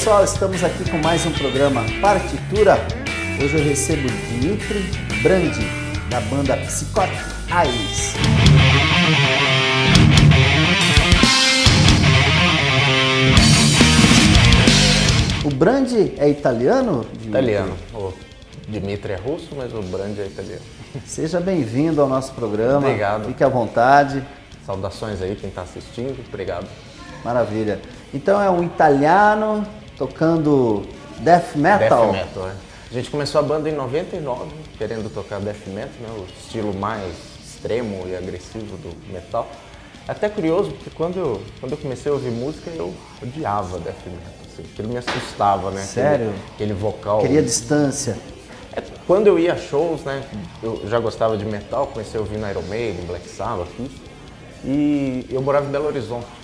pessoal, estamos aqui com mais um programa Partitura. Hoje eu recebo Dmitry Brandi, da banda Psychotic Eyes. O Brandi é italiano? Dmitry? Italiano. O Dmitry é russo, mas o Brandi é italiano. Seja bem-vindo ao nosso programa. Obrigado. Fique à vontade. Saudações aí quem está assistindo. Obrigado. Maravilha. Então é um italiano tocando death metal? Death metal, é. A gente começou a banda em 99, querendo tocar death metal, né? O estilo mais extremo e agressivo do metal. É até curioso, porque quando eu comecei a ouvir música, eu odiava death metal. Assim, aquilo me assustava, né? Sério? Aquele vocal. Queria distância. Quando eu ia a shows, né? Eu já gostava de metal, comecei a ouvir Iron Maiden, Black Sabbath, isso. E eu morava em Belo Horizonte,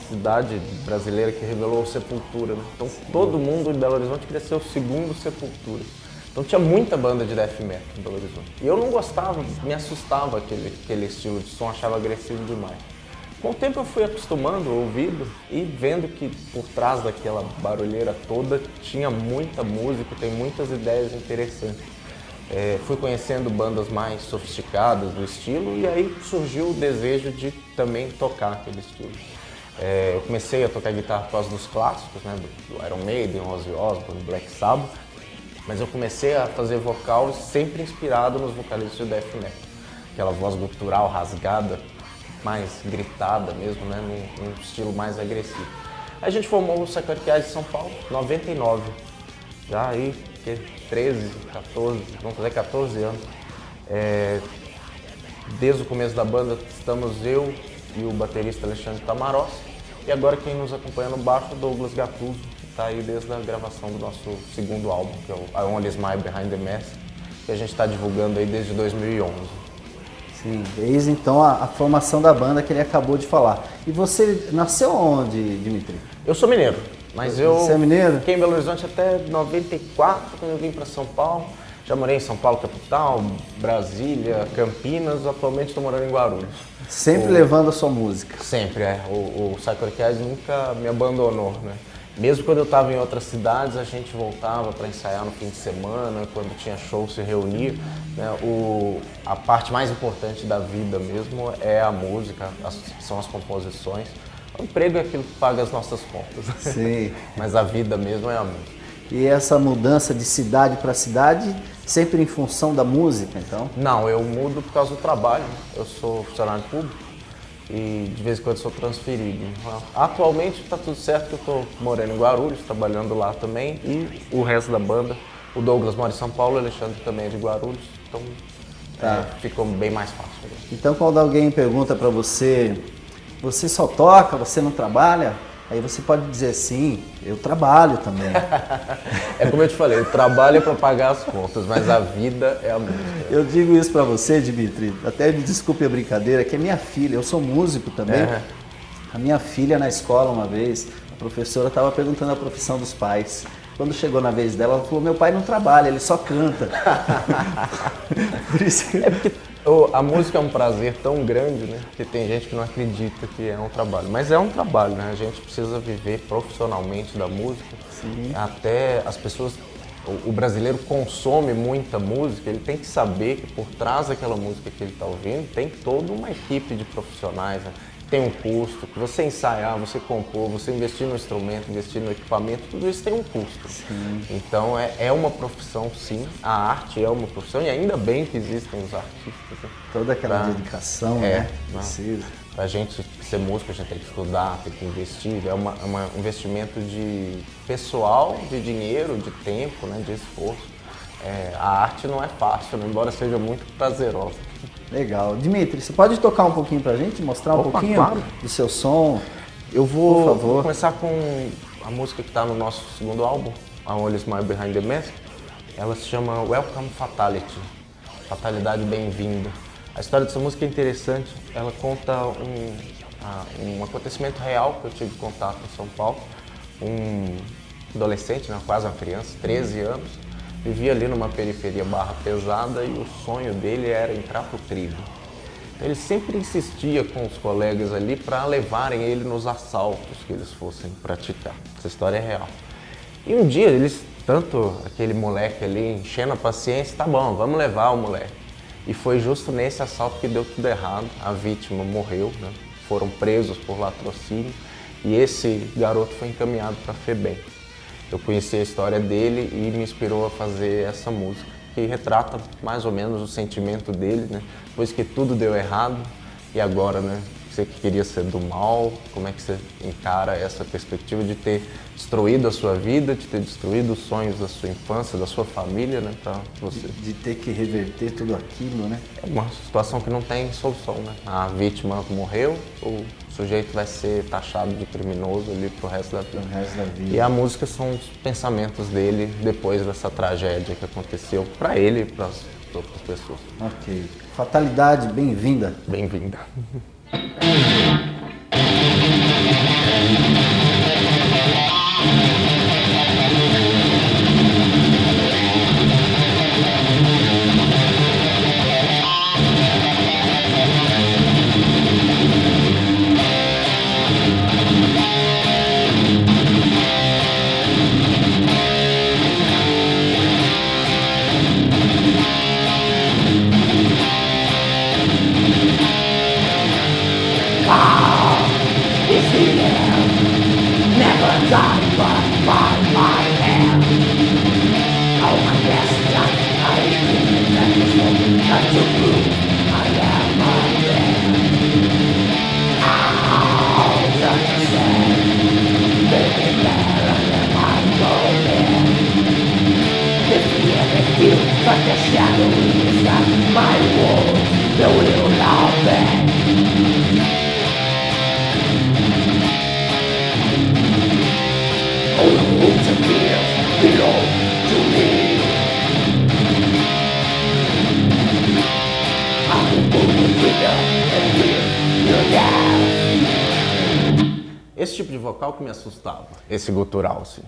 cidade brasileira que revelou o Sepultura, né? Então todo mundo em Belo Horizonte queria ser o segundo Sepultura. Então tinha muita banda de death metal em Belo Horizonte. E eu não gostava, me assustava aquele estilo de som, achava agressivo demais. Com o tempo eu fui acostumando o ouvido e vendo que por trás daquela barulheira toda tinha muita música, tem muitas ideias interessantes. Fui conhecendo bandas mais sofisticadas do estilo e aí surgiu o desejo de também tocar aquele estilo. Eu comecei a tocar guitarra por causa dos clássicos, né, do Iron Maiden, Ozzy Osbourne, Black Sabbath, mas eu comecei a fazer vocal sempre inspirado nos vocalistas de death metal. Aquela voz gutural rasgada, mais gritada mesmo, né, num estilo mais agressivo. A gente formou o Psychotic Eyes de São Paulo em 99, já aí 13, 14, vamos fazer 14 anos. Desde o começo da banda estamos eu e o baterista Alexandre Tamarossi, e agora quem nos acompanha no baixo é o Douglas Gattuso, que está aí desde a gravação do nosso segundo álbum, que é o I Only Smile Behind the Mask, que a gente está divulgando aí desde 2011. Sim, desde então a formação da banda que ele acabou de falar. E você nasceu onde, Dmitry? Eu sou mineiro, mas Você é mineiro? Fiquei em Belo Horizonte até 94, quando eu vim para São Paulo. Já morei em São Paulo, capital, Brasília, Campinas, atualmente estou morando em Guarulhos. Sempre levando a sua música? Sempre, é. O Psychotic Eyes nunca me abandonou, né? Mesmo quando eu estava em outras cidades, a gente voltava para ensaiar no fim de semana, quando tinha show, se reunia. Né? A parte mais importante da vida mesmo é a música, são as composições. O emprego é aquilo que paga as nossas contas. Sim. Mas a vida mesmo é a música. E essa mudança de cidade para cidade, sempre em função da música, então? Não, eu mudo por causa do trabalho. Eu sou funcionário público e de vez em quando sou transferido. Atualmente está tudo certo que eu estou morando em Guarulhos, trabalhando lá também, e o resto da banda, o Douglas mora em São Paulo, o Alexandre também é de Guarulhos, então ficou bem mais fácil. Então quando alguém pergunta para você, você só toca, você não trabalha? Aí você pode dizer sim, eu trabalho também. É como eu te falei, o trabalho é para pagar as contas, mas a vida é a música. Eu digo isso para você, Dmitry, até me desculpe a brincadeira, que é minha filha, eu sou músico também. A minha filha na escola uma vez, a professora estava perguntando a profissão dos pais. Quando chegou na vez dela, ela falou, meu pai não trabalha, ele só canta. Por isso que... É porque a música é um prazer tão grande, né? Que tem gente que não acredita que é um trabalho. Mas é um trabalho, né? A gente precisa viver profissionalmente da música. Sim. Até as pessoas... O brasileiro consome muita música, ele tem que saber que por trás daquela música que ele está ouvindo tem toda uma equipe de profissionais, né? Tem um custo, você ensaiar, você compor, você investir no instrumento, investir no equipamento, tudo isso tem um custo. Sim. Então é uma profissão, sim, a arte é uma profissão e ainda bem que existem os artistas. Né? Toda aquela dedicação, né? Precisa. Pra gente ser músico, a gente tem que estudar, tem que investir, é um investimento de pessoal, de dinheiro, de tempo, né, de esforço. A arte não é fácil, né, embora seja muito prazerosa. Legal. Dmitry, você pode tocar um pouquinho pra gente, mostrar um pouquinho do seu som? Eu vou, por favor. Vou começar com a música que está no nosso segundo álbum, A Only Smile Behind the Mask. Ela se chama Welcome Fatality, Fatalidade Bem-vinda. A história dessa música é interessante, ela conta um acontecimento real que eu tive contato em São Paulo. Um adolescente, né, quase uma criança, 13 anos, vivia ali numa periferia barra pesada e o sonho dele era entrar pro trilho. Ele sempre insistia com os colegas ali para levarem ele nos assaltos que eles fossem praticar. Essa história é real. E um dia eles, tanto aquele moleque ali enchendo a paciência, tá bom, vamos levar o moleque. E foi justo nesse assalto que deu tudo errado, a vítima morreu, né? Foram presos por latrocínio e esse garoto foi encaminhado para a FEBEM. Eu conheci a história dele e me inspirou a fazer essa música, que retrata mais ou menos o sentimento dele, né? Depois que tudo deu errado e agora, né? Você que queria ser do mal, como é que você encara essa perspectiva de ter destruído a sua vida, de ter destruído os sonhos da sua infância, da sua família, né, para você? De ter que reverter tudo aquilo, né? É uma situação que não tem solução, né? A vítima morreu, o sujeito vai ser taxado de criminoso ali pro resto da vida. Pro resto da vida. E a música são os pensamentos dele depois dessa tragédia que aconteceu para ele e para as outras pessoas. Ok. Fatalidade, bem-vinda. Bem-vinda. Esse tipo de vocal que me assustava, esse gutural, assim.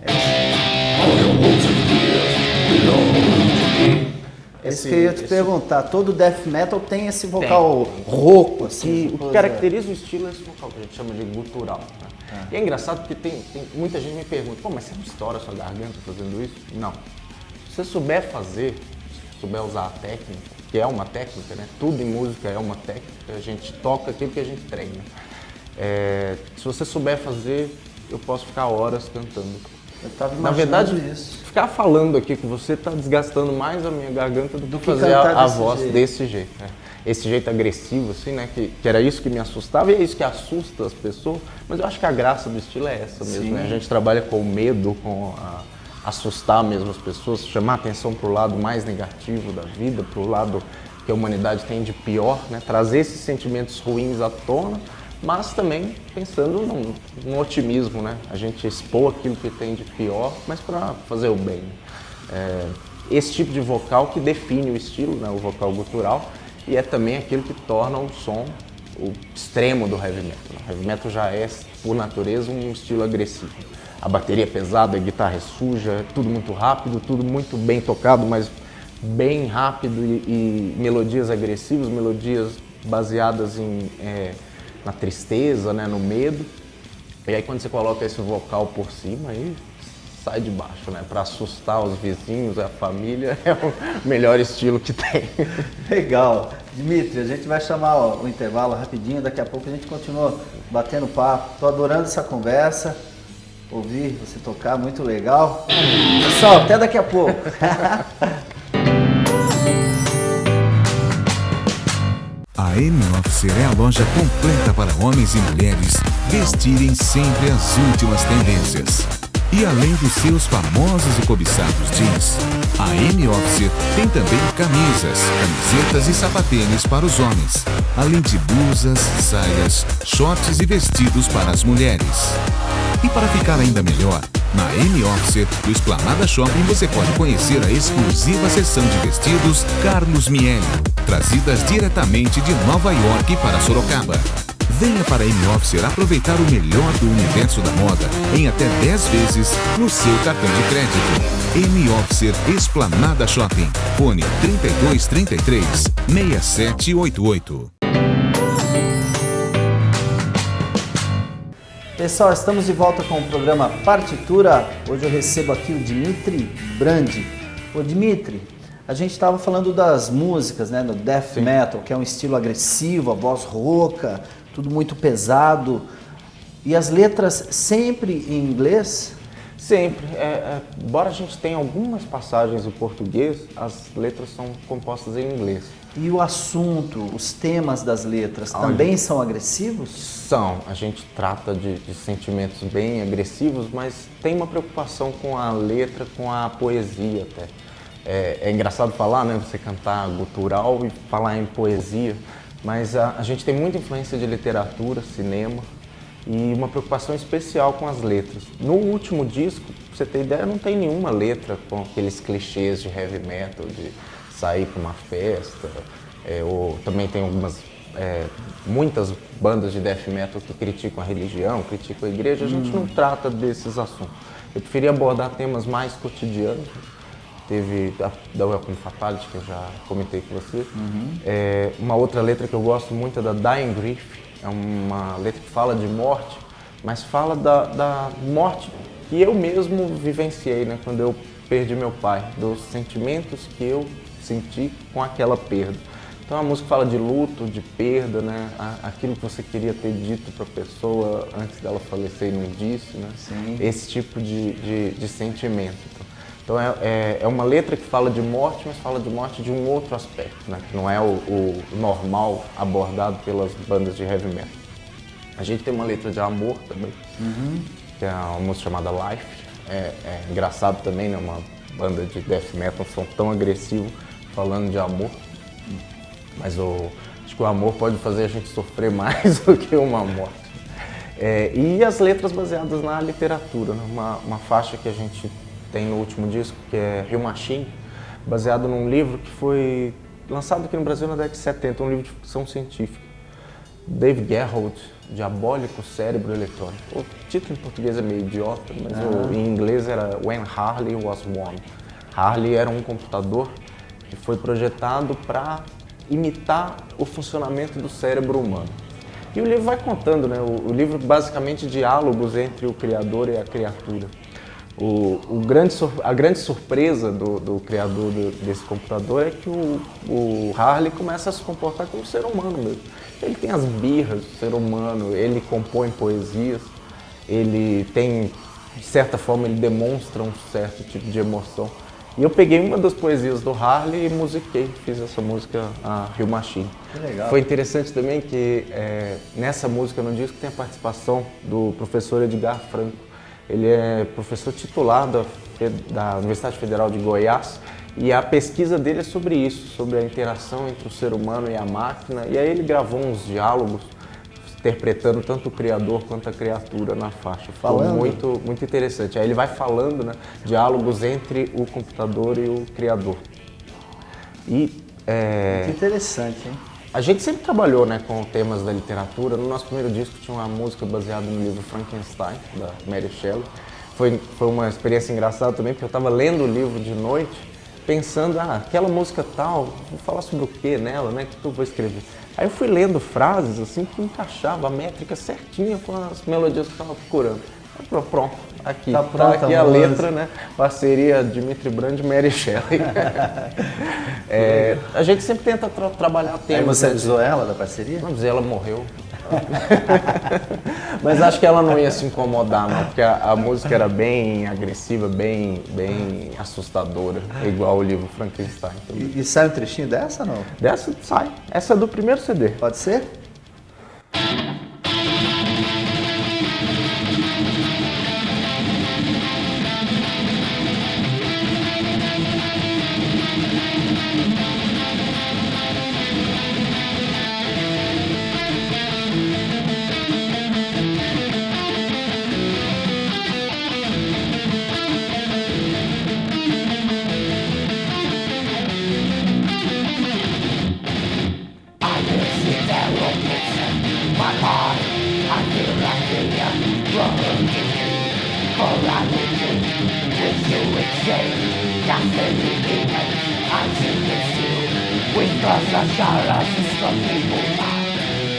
Esse que eu ia te perguntar, todo death metal tem esse vocal rouco, assim. O que caracteriza o estilo é esse vocal, que a gente chama de gutural. Né? E é engraçado porque tem muita gente me pergunta, pô, mas você não estoura a sua garganta fazendo isso? Não. Se você souber fazer, se souber usar a técnica, que é uma técnica, né? Tudo em música é uma técnica, a gente toca aquilo que a gente treina. Se você souber fazer, eu posso ficar horas cantando. Eu tava Na verdade, isso. ficar falando aqui com você está desgastando mais a minha garganta do que fazer a voz desse jeito. Né? Esse jeito agressivo, assim, né? Que era isso que me assustava e é isso que assusta as pessoas. Mas eu acho que a graça do estilo é essa mesmo. Né? A gente trabalha com o medo, com assustar mesmo as pessoas, chamar a atenção para o lado mais negativo da vida, para o lado que a humanidade tem de pior, né? Trazer esses sentimentos ruins à tona, mas também pensando num otimismo, né? A gente expor aquilo que tem de pior, mas para fazer o bem. Esse tipo de vocal que define o estilo, né? O vocal gutural, e é também aquilo que torna o som o extremo do heavy metal. O heavy metal já é, por natureza, um estilo agressivo. A bateria é pesada, a guitarra é suja, tudo muito rápido, tudo muito bem tocado, mas bem rápido e melodias agressivas, melodias baseadas na tristeza, né, no medo. E aí quando você coloca esse vocal por cima, aí sai de baixo, né? Para assustar os vizinhos, a família, é o melhor estilo que tem. Legal. Dimitri, a gente vai chamar o intervalo rapidinho, daqui a pouco a gente continua batendo papo. Tô adorando essa conversa, ouvir você tocar, muito legal. Pessoal, até daqui a pouco. A M-Officer é a loja completa para homens e mulheres vestirem sempre as últimas tendências. E além dos seus famosos e cobiçados jeans, a M-Officer tem também camisas, camisetas e sapatênis para os homens, além de blusas, saias, shorts e vestidos para as mulheres. E para ficar ainda melhor, na M-Officer do Esplanada Shopping você pode conhecer a exclusiva seção de vestidos Carlos Miele, trazidas diretamente de Nova York para Sorocaba. Venha para a M-Officer aproveitar o melhor do universo da moda em até 10 vezes no seu cartão de crédito. M-Officer Esplanada Shopping. Fone 3233 6788. Pessoal, estamos de volta com o programa Partitura. Hoje eu recebo aqui o Dmitry Brandi. Ô Dmitry, a gente estava falando das músicas, né, do death metal, que é um estilo agressivo, a voz rouca, tudo muito pesado. E as letras sempre em inglês? Sempre. Embora a gente tenha algumas passagens em português, as letras são compostas em inglês. E o assunto, os temas das letras também são agressivos? São. A gente trata de sentimentos bem agressivos, mas tem uma preocupação com a letra, com a poesia até. É engraçado falar, né? Você cantar gutural e falar em poesia, mas a gente tem muita influência de literatura, cinema e uma preocupação especial com as letras. No último disco, pra você ter ideia, não tem nenhuma letra com aqueles clichês de heavy metal, de sair para uma festa, ou também tem muitas bandas de death metal que criticam a religião, criticam a igreja. A gente não trata desses assuntos. Eu preferia abordar temas mais cotidianos. Teve da Welcome Fatality, que eu já comentei com você. Uma outra letra que eu gosto muito é da Dying Grief. É uma letra que fala de morte, mas fala da morte que eu mesmo vivenciei, né, quando eu perdi meu pai, dos sentimentos que eu senti com aquela perda. Então a música fala de luto, de perda, né? Aquilo que você queria ter dito para a pessoa antes dela falecer e não disse, né? Sim. Esse tipo de sentimento. Então é uma letra que fala de morte, mas fala de morte de um outro aspecto, né? Que não é o normal abordado pelas bandas de heavy metal. A gente tem uma letra de amor também, que é uma música chamada Life. É engraçado também, né? Uma banda de death metal não são tão agressivo falando de amor, mas acho que o amor pode fazer a gente sofrer mais do que uma morte. E as letras baseadas na literatura, né? Uma faixa que a gente tem no último disco, que é Rio Machine, baseado num livro que foi lançado aqui no Brasil na década de 70, um livro de ficção científica. David Gerrold, Diabólico Cérebro Eletrônico. O título em português é meio idiota, mas em inglês era When Harley Was One. Harley era um computador que foi projetado para imitar o funcionamento do cérebro humano. E o livro vai contando, né? O livro basicamente diálogos entre o criador e a criatura. A grande surpresa do criador desse computador é que o Harley começa a se comportar como um ser humano mesmo. Ele tem as birras do ser humano, ele compõe poesias, ele tem, de certa forma, ele demonstra um certo tipo de emoção. E eu peguei uma das poesias do Harley e musiquei, fiz essa música, a Rio Machine. Que legal. Foi interessante também que nessa música no disco tem a participação do professor Edgar Franco. Ele é professor titular da Universidade Federal de Goiás e a pesquisa dele é sobre isso, sobre a interação entre o ser humano e a máquina. E aí ele gravou uns diálogos interpretando tanto o criador quanto a criatura na faixa. Ficou muito, muito interessante. Aí ele vai falando, né, diálogos entre o computador e o criador. Muito interessante, hein? A gente sempre trabalhou, né, com temas da literatura. No nosso primeiro disco tinha uma música baseada no livro Frankenstein, da Mary Shelley. Foi uma experiência engraçada também, porque eu estava lendo o livro de noite, pensando, aquela música tal, vou falar sobre o que nela, né, o que eu vou escrever. Aí eu fui lendo frases assim que encaixava a métrica certinha com as melodias que eu estava procurando. Aí falei, pronto, aqui, tá aqui a letra, né? Parceria Dmitry Brandi e Mary Shelley. A gente sempre tenta trabalhar temas. Aí você avisou ela da parceria? Vamos dizer, ela morreu. Mas acho que ela não ia se incomodar, não, porque a música era bem agressiva, bem assustadora, igual o livro Frankenstein. E sai um trechinho dessa ou não? Dessa sai. Essa é do primeiro CD. Pode ser?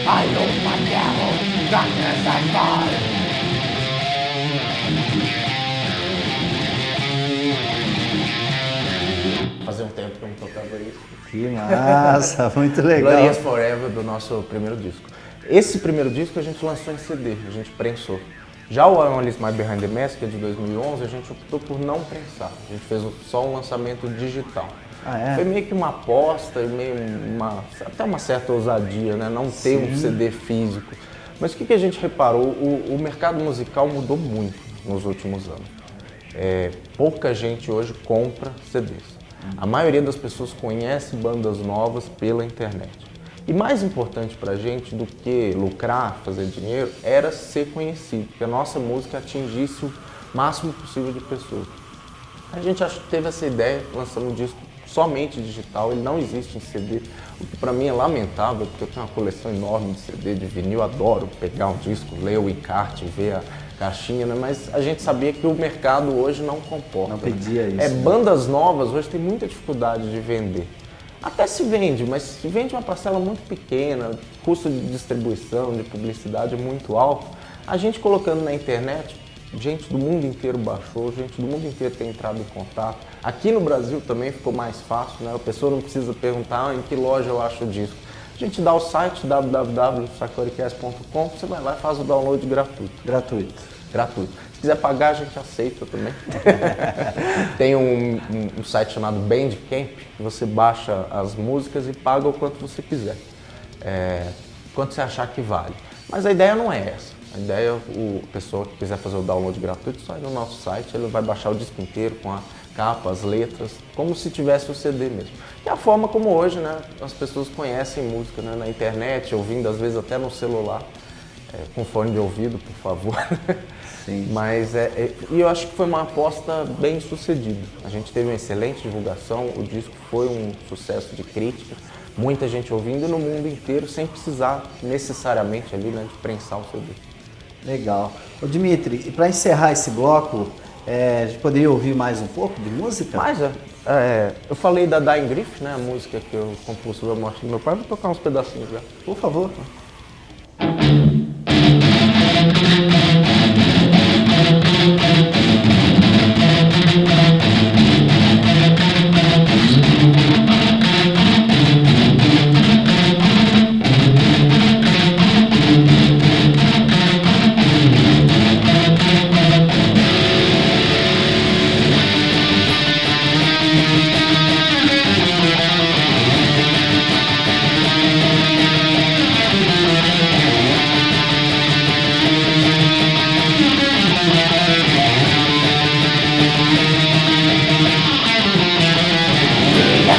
I lose my devil, darkness and fall. Fazia um tempo que eu não tocava isso. Que massa, muito legal. Glorious Forever, do nosso primeiro disco. Esse primeiro disco a gente lançou em CD, a gente prensou. Já o I Only Smile Behind the Mask, que é de 2011, a gente optou por não prensar. A gente fez só um lançamento digital. Ah, é? Foi meio que uma aposta e até uma certa ousadia, né? Não ter um CD físico. Mas o que a gente reparou? O mercado musical mudou muito nos últimos anos. Pouca gente hoje compra CDs. A maioria das pessoas conhece bandas novas pela internet. E mais importante pra gente do que lucrar, fazer dinheiro, era ser conhecido, que a nossa música atingisse o máximo possível de pessoas. A gente teve essa ideia, lançamos um disco somente digital, ele não existe em CD, o que pra mim é lamentável, porque eu tenho uma coleção enorme de CD, de vinil, adoro pegar um disco, ler o encarte, ver a caixinha, né? Mas a gente sabia que o mercado hoje não comporta. Não pedia isso. Bandas novas hoje tem muita dificuldade de vender. Até se vende, mas se vende uma parcela muito pequena, custo de distribuição, de publicidade é muito alto. A gente colocando na internet, gente do mundo inteiro baixou, gente do mundo inteiro tem entrado em contato. Aqui no Brasil também ficou mais fácil, né? A pessoa não precisa perguntar em que loja eu acho o disco. A gente dá o site www.sacoricast.com, você vai lá e faz o download gratuito. Gratuito. Se quiser pagar, a gente aceita também. Tem um site chamado Bandcamp, que você baixa as músicas e paga o quanto você quiser. Quanto você achar que vale. Mas a ideia não é essa. A ideia é a pessoa que quiser fazer o download gratuito, só ir no nosso site, ele vai baixar o disco inteiro com a capa, as letras, como se tivesse o CD mesmo. Que é a forma como hoje, né, as pessoas conhecem música, né, na internet, ouvindo às vezes até no celular, com fone de ouvido, por favor. Sim. Mas e eu acho que foi uma aposta bem sucedida. A gente teve uma excelente divulgação, o disco foi um sucesso de crítica, muita gente ouvindo no mundo inteiro, sem precisar necessariamente ali, né, de prensar o CD. Legal. Ô Dimitri, e para encerrar esse bloco, a gente poderia ouvir mais um pouco de música? Mas eu falei da Dying Grief, né, a música que eu compus sobre a morte do meu pai, vou tocar uns pedacinhos já. Por favor.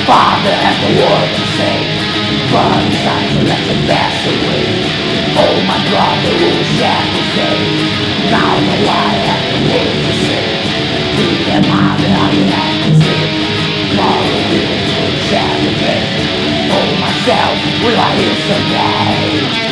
Father has the word to say, but it's time to let it pass away. Oh my brother, who shall we say? Now know I have the word to say. Be the mother I have to say. Follow me, who shall we pay? Oh myself, will I hear someday?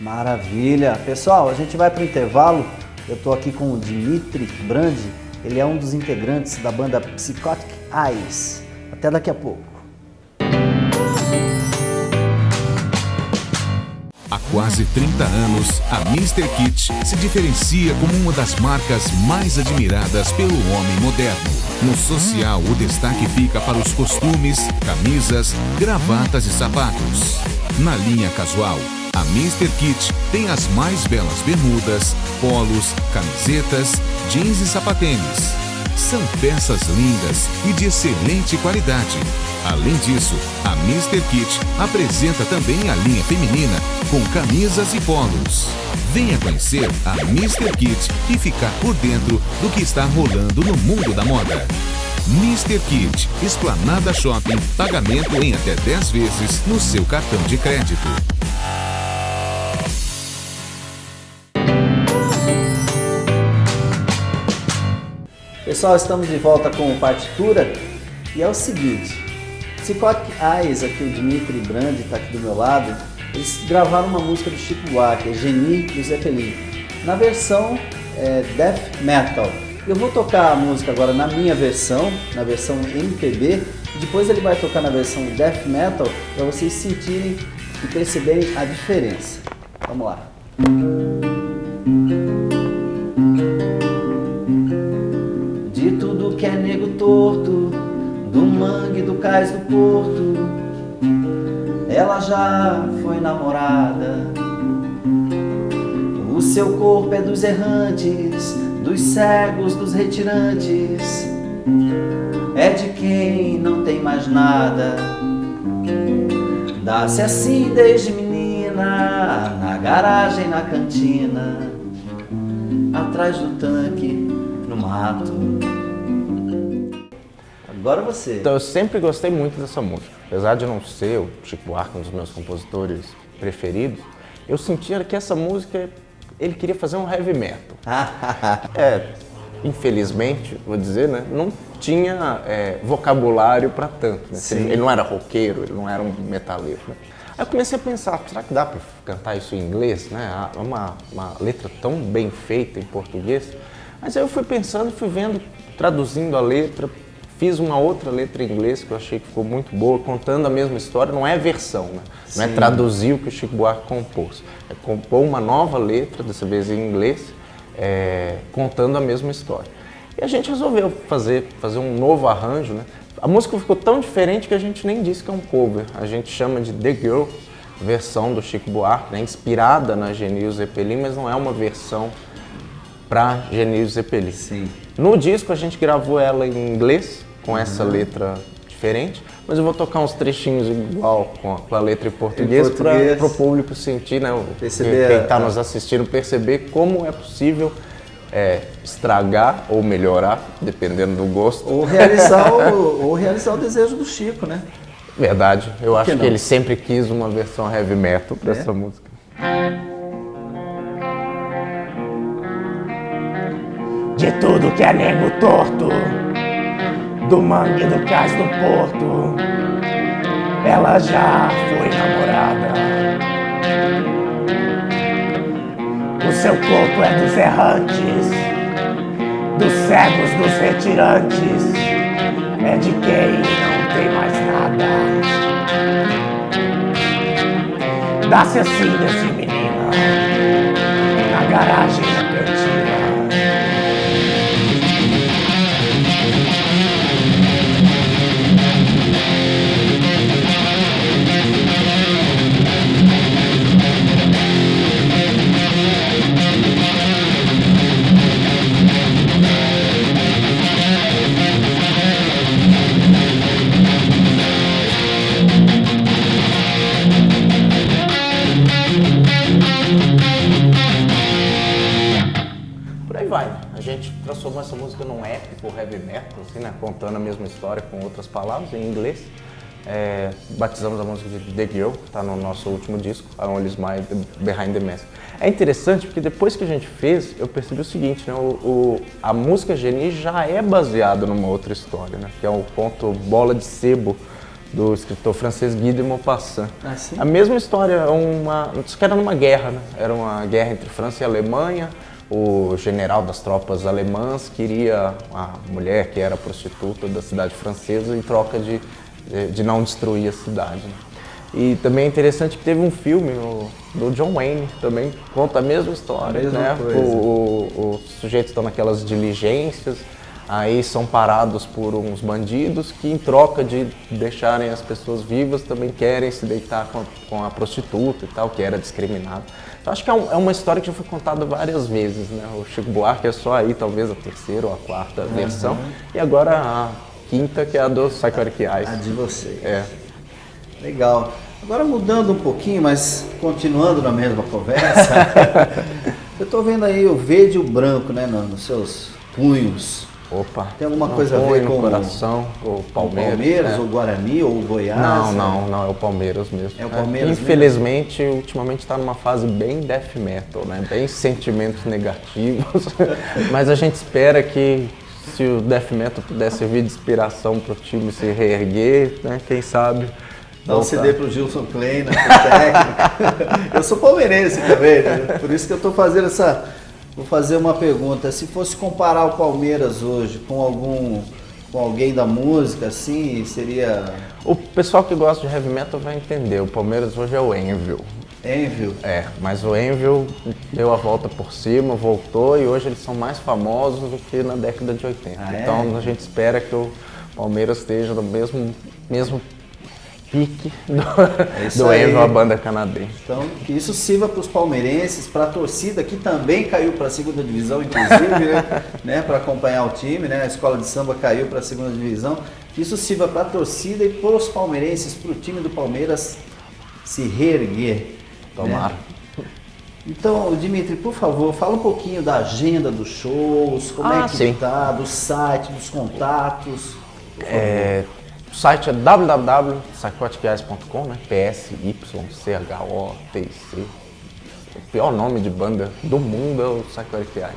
Maravilha! Pessoal, a gente vai para o intervalo. Eu estou aqui com o Dimitri Brandi. Ele é um dos integrantes da banda Psychotic Eyes. Até daqui a pouco. Há quase 30 anos, a Mr. Kit se diferencia como uma das marcas mais admiradas pelo homem moderno. No social, o destaque fica para os costumes, camisas, gravatas e sapatos. Na linha casual, a Mr. Kit tem as mais belas bermudas, polos, camisetas, jeans e sapatênis. São peças lindas e de excelente qualidade. Além disso, a Mr. Kit apresenta também a linha feminina com camisas e polos. Venha conhecer a Mr. Kit e ficar por dentro do que está rolando no mundo da moda. Mr. Kid, Esplanada Shopping, pagamento em até 10 vezes no seu cartão de crédito. Pessoal, estamos de volta com o Partitura e é o seguinte, Psychotic Eyes, aqui o Dimitri Brandi está aqui do meu lado, eles gravaram uma música do Chico Buarque, Genie do Zeppelin, na versão death metal. Eu vou tocar a música agora na minha versão, na versão MPB, e depois ele vai tocar na versão death metal para vocês sentirem e perceberem a diferença. Vamos lá. De tudo que é nego torto, do mangue, do cais do porto, ela já foi namorada. O seu corpo é dos errantes, dos cegos, dos retirantes, é de quem não tem mais nada. Dá-se assim desde menina, na garagem, na cantina, atrás do tanque, no mato. Agora você. Então eu sempre gostei muito dessa música. Apesar de não ser o Chico Buarque, um dos meus compositores preferidos, eu sentia que essa música, ele queria fazer um heavy metal. Infelizmente, vou dizer, né, não tinha vocabulário para tanto. Né? Ele não era roqueiro, ele não era um metaleiro. Né? Aí eu comecei a pensar, será que dá para cantar isso em inglês? Né? Uma letra tão bem feita em português. Mas aí eu fui pensando, fui vendo, traduzindo a letra, fiz uma outra letra em inglês que eu achei que ficou muito boa, contando a mesma história, não é versão, né? Não é traduzir o que o Chico Buarque compôs. É compor uma nova letra, dessa vez em inglês, contando a mesma história. E a gente resolveu fazer um novo arranjo, né? A música ficou tão diferente que a gente nem disse que é um cover. A gente chama de The Girl, versão do Chico Buarque, né? Inspirada na Genie Zeppelin, mas não é uma versão para Genie Zeppelin. Sim. No disco a gente gravou ela em inglês, com essa letra diferente, mas eu vou tocar uns trechinhos igual com a letra em português para o público sentir, né, quem está nos assistindo perceber como é possível estragar ou melhorar, dependendo do gosto. Ou realizar o desejo do Chico, né? Verdade, eu acho que ele sempre quis uma versão heavy metal para essa música. De tudo que é nego torto, do mangue, do cais do porto, ela já foi namorada. O seu corpo é dos errantes, dos cegos, dos retirantes, é de quem não tem mais nada. Dá-se assim desde menina, na garagem, na cantina. A gente transformou essa música num épico heavy metal, assim, né? Contando a mesma história com outras palavras em inglês. Batizamos a música de The Girl, que está no nosso último disco, A Only Smile Behind the Mask. É interessante porque depois que a gente fez, eu percebi o seguinte, né? A música Genie já é baseada numa outra história, né? Que é o conto Bola de Sebo, do escritor francês Guy de Maupassant. A mesma história, isso que era numa guerra, né? Era uma guerra entre França e Alemanha. O general das tropas alemãs queria a mulher que era prostituta da cidade francesa em troca de não destruir a cidade. Né? E também é interessante que teve um filme do John Wayne, também conta a mesma história. Né? Os sujeitos estão naquelas diligências, aí são parados por uns bandidos que, em troca de deixarem as pessoas vivas, também querem se deitar com a prostituta e tal, que era discriminada. Então, acho que é uma história que já foi contada várias vezes, né? O Chico Buarque é só aí, talvez, a terceira ou a quarta versão. E agora a quinta, que é a do Psychotic Eyes. A de vocês. Legal. Agora mudando um pouquinho, mas continuando na mesma conversa, eu estou vendo aí o verde e o branco, né, nos seus punhos. Opa, Tem alguma coisa a ver no com coração, o Palmeiras, ou Guarani, ou Goiás? Não, é o Palmeiras mesmo. É o Palmeiras Infelizmente, ultimamente está numa fase bem death metal, né? Bem sentimentos negativos, mas a gente espera que se o death metal puder servir de inspiração para o time se reerguer, né? Quem sabe... Dá um CD pro Gilson Kleina, pro técnico. Eu sou palmeirense também, né? Por isso que eu estou fazendo essa... Vou fazer uma pergunta. Se fosse comparar o Palmeiras hoje com alguém da música, assim, seria... O pessoal que gosta de heavy metal vai entender. O Palmeiras hoje é o Anvil. Anvil? É, mas o Anvil deu a volta por cima, voltou e hoje eles são mais famosos do que na década de 80. Então a gente espera que o Palmeiras esteja no mesmo pique do Anvil, a banda canadense. Então, que isso sirva para os palmeirenses, para a torcida que também caiu para a segunda divisão, inclusive, né, para acompanhar o time, né, a escola de samba caiu para a segunda divisão, que isso sirva para a torcida e para os palmeirenses, para o time do Palmeiras se reerguer. Tomara. Né? Então, Dimitri, por favor, fala um pouquinho da agenda dos shows, como é que está, do site, dos contatos. O site é www.psychoticeyes.com, né? PSYCHOTC. O pior nome de banda do mundo é o Psychotic Eyes.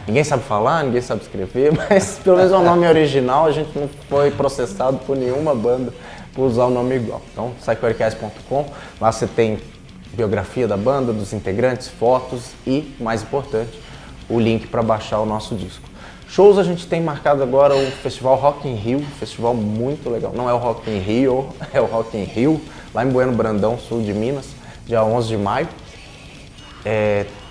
Ninguém sabe falar, ninguém sabe escrever, mas pelo menos é o nome original, a gente não foi processado por nenhuma banda por usar o nome igual. Então, psychoticeyes.com, lá você tem biografia da banda, dos integrantes, fotos e, mais importante, o link para baixar o nosso disco. Shows a gente tem marcado agora o Festival Rock in Rio, festival muito legal. Não é o Rock in Rio, é o Rock in Rio, lá em Bueno Brandão, sul de Minas, dia 11 de maio.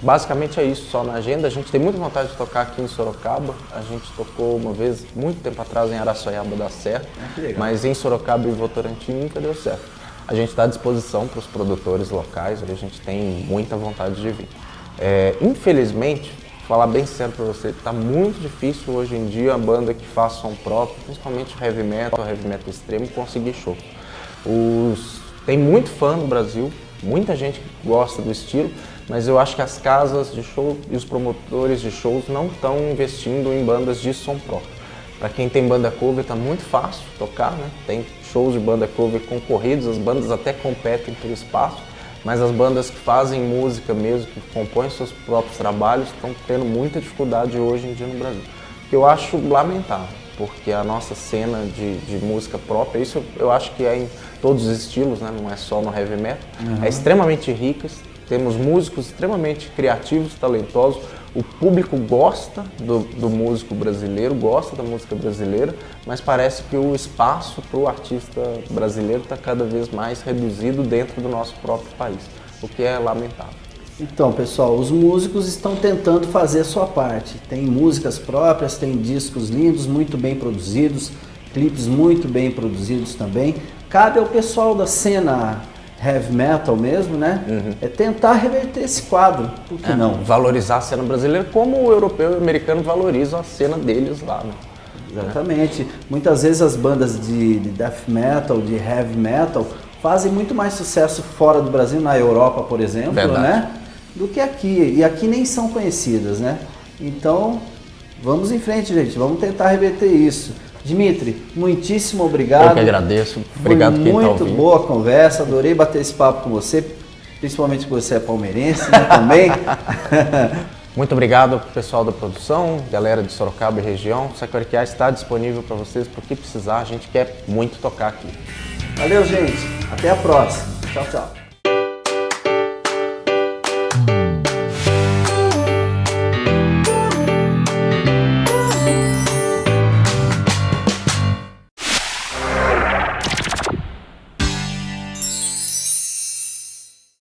Basicamente é isso, só na agenda. A gente tem muita vontade de tocar aqui em Sorocaba. A gente tocou uma vez, muito tempo atrás, em Araçoiaba da Serra, mas em Sorocaba e Votorantim nunca deu certo. A gente está à disposição para os produtores locais, a gente tem muita vontade de vir. Infelizmente, falar bem sério pra você, tá muito difícil hoje em dia a banda que faz som próprio, principalmente heavy metal extremo, conseguir show. Tem muito fã no Brasil, muita gente que gosta do estilo, mas eu acho que as casas de show e os promotores de shows não estão investindo em bandas de som próprio. Para quem tem banda cover tá muito fácil tocar, né? Tem shows de banda cover concorridos, as bandas até competem pelo espaço, mas as bandas que fazem música mesmo, que compõem seus próprios trabalhos, estão tendo muita dificuldade hoje em dia no Brasil. O que eu acho lamentável, porque a nossa cena de música própria, isso eu acho que é em todos os estilos, né? Não é só no heavy metal, é extremamente rica, temos músicos extremamente criativos, talentosos, o público gosta do músico brasileiro, gosta da música brasileira, mas parece que o espaço para o artista brasileiro está cada vez mais reduzido dentro do nosso próprio país, o que é lamentável. Então, pessoal, os músicos estão tentando fazer a sua parte. Tem músicas próprias, tem discos lindos, muito bem produzidos, clipes muito bem produzidos também. Cabe ao pessoal da cena heavy metal mesmo, né? É tentar reverter esse quadro, por que não? Valorizar a cena brasileira como o europeu e o americano valorizam a cena deles lá, né? Exatamente. Muitas vezes as bandas de death metal, de heavy metal, fazem muito mais sucesso fora do Brasil, na Europa, por exemplo, né? Do que aqui. E aqui nem são conhecidas, né? Então, vamos em frente, gente. Vamos tentar reverter isso. Dimitri, muitíssimo obrigado. Eu que agradeço. Obrigado por quem está ouvindo. Muito boa a conversa, adorei bater esse papo com você, principalmente porque você é palmeirense, né, também. Muito obrigado pessoal da produção, galera de Sorocaba e região. O Psychotic Eyes está disponível para vocês, por que precisar, a gente quer muito tocar aqui. Valeu, gente. Até a próxima. Tchau, tchau.